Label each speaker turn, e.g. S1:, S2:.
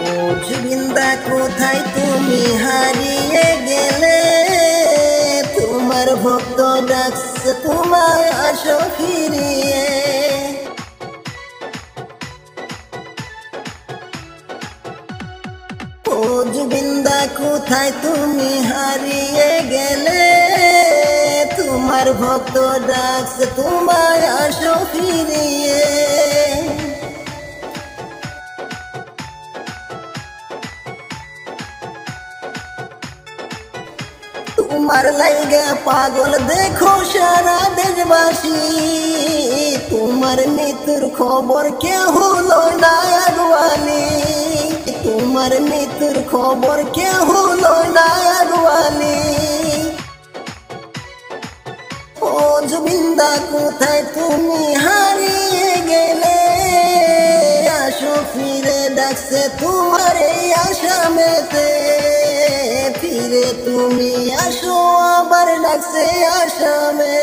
S1: ও জুবিন্দা কোথায় তুমি হারিয়ে গেলে, তোমার ভক্ত ডাকছে তোমায় আসো ফিরিয়ে। ও জুবিন্দা কোথায় তুমি হারিয়ে গেলে, তোমার ভক্ত ডাকছে তোমায় আসো ফিরিয়ে। তোমার লাইগা পাগল দেখো সারা দেশবাসী, তোমার মৃত্যুর খবর কেউ হলো না আগওয়ালি, তোমার মৃত্যুর খবর কেউ হলো না আগওয়ালি। ও জুবিন্দা কোথায় তুমি হারিয়ে গেলে, আসো ফিরে ডাকছে তোমার এই আসামেতে, ফিরে তুমি আসো আবার ডাকছে আসামে।